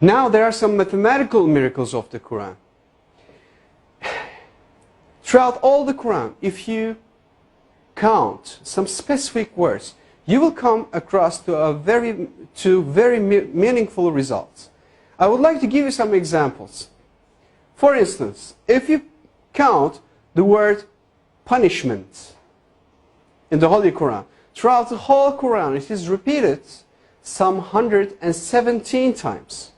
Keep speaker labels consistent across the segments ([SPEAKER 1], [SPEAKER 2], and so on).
[SPEAKER 1] Now there are some mathematical miracles of the Quran. Throughout all the Quran, if you count some specific words, you will come across to very meaningful results. I would like to give you some examples. For instance, if you count the word punishment in the Holy Quran, throughout the whole Quran it is repeated some 117 times.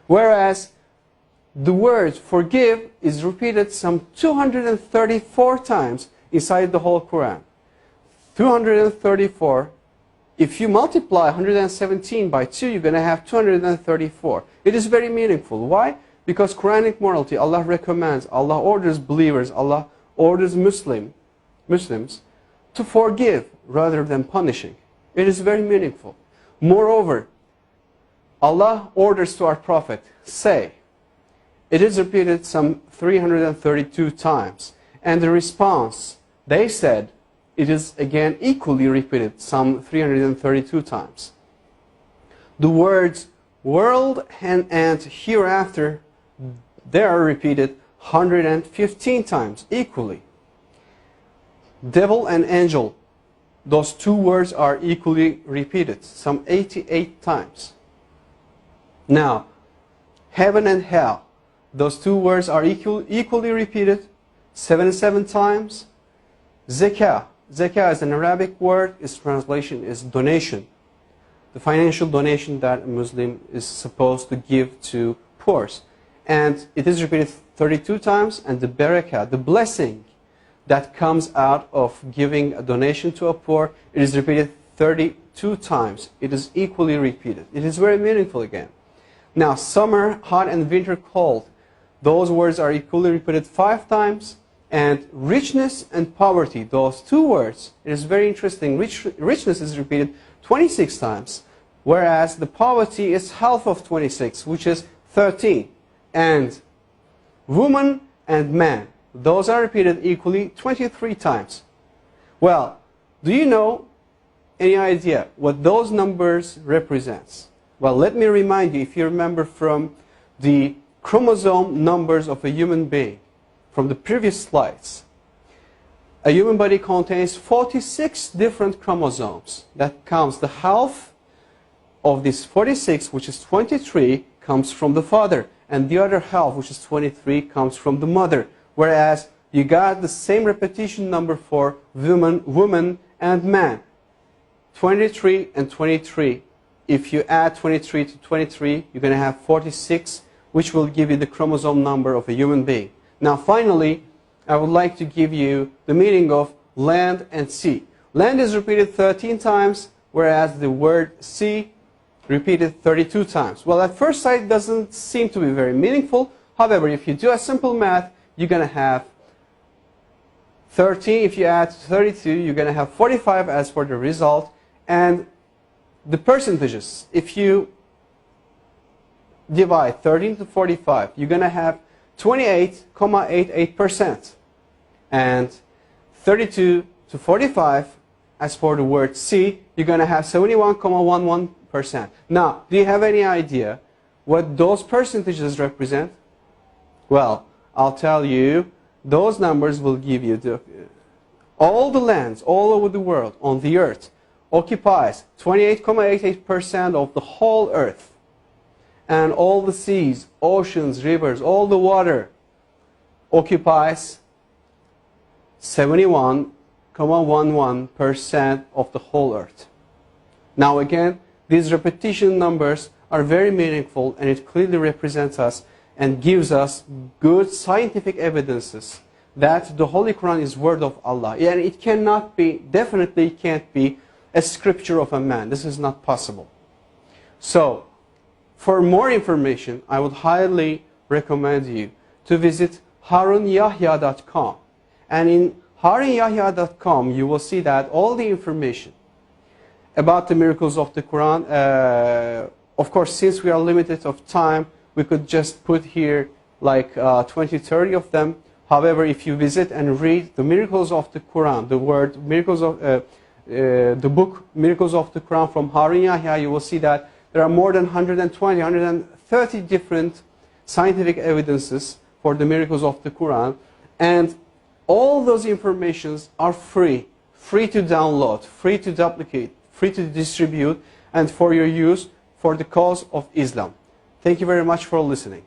[SPEAKER 1] Whereas the word forgive is repeated some 234 times inside the whole Quran. 234. If you multiply 117 by 2, you're going to have 234. It is very meaningful. Why? Because Quranic morality, Allah recommends, Allah orders believers, Allah orders Muslims to forgive rather than punishing. It is very meaningful. Moreover, Allah orders to our Prophet, say, it is repeated some 332 times. And the response, they said, it is again equally repeated some 332 times. The words world and hereafter, they are repeated 115 times equally. Devil and angel, those two words are equally repeated some 88 times. Now, heaven and hell, those two words are equally repeated 77 times. Zakah. Zakah is an Arabic word. Its translation is donation. The financial donation that a Muslim is supposed to give to poor. And it is repeated 32 times. And the barakah, the blessing that comes out of giving a donation to a poor, it is repeated 32 times. It is equally repeated. It is very meaningful again. Now, summer, hot, and winter, cold. Those words are equally repeated 5 times. And richness and poverty, those two words, it is very interesting. Richness is repeated 26 times, whereas the poverty is half of 26, which is 13. And woman and man, those are repeated equally 23 times. Well, do you know any idea what those numbers represent? Well, let me remind you, if you remember from the chromosome numbers of a human being, from the previous slides, a human body contains 46 different chromosomes. That counts the half of this 46, which is 23, comes from the father, and the other half, which is 23, comes from the mother. Whereas you got the same repetition number for woman and man, 23 and 23. If you add 23 to 23, you're going to have 46, which will give you the chromosome number of a human being. Now finally, I would like to give you the meaning of land and sea. Land is repeated 13 times, whereas the word sea repeated 32 times. Well, at first sight, it doesn't seem to be very meaningful. However, if you do a simple math, you're going to have 13. If you add 32, you're going to have 45 as for the result. And the percentages, if you divide 13 to 45, you're going to have 28.88%. And 32 to 45, as for the word sea, you're going to have 71.11%. Now, do you have any idea what those percentages represent? Well, I'll tell you, those numbers will give you all the lands all over the world on the earth occupies 28.88% of the whole earth. And all the seas, oceans, rivers, all the water occupies 71.11% of the whole earth. Now again, these repetition numbers are very meaningful, and it clearly represents us and gives us good scientific evidences that the Holy Quran is word of Allah. And it cannot be, definitely can't be, a scripture of a man. This is not possible. So, for more information, I would highly recommend you to visit harunyahya.com. And in harunyahya.com, you will see that all the information about the miracles of the Quran, of course, since we are limited of time, we could just put here like 20, 30 of them. However, if you visit and read the miracles of the Quran, the word miracles of the book Miracles of the Quran from Harun Yahya, you will see that There are more than 120, 130 different scientific evidences for the miracles of the Quran. And all those informations are free to download, free to duplicate, free to distribute, and for your use for the cause of Islam. Thank you very much for listening.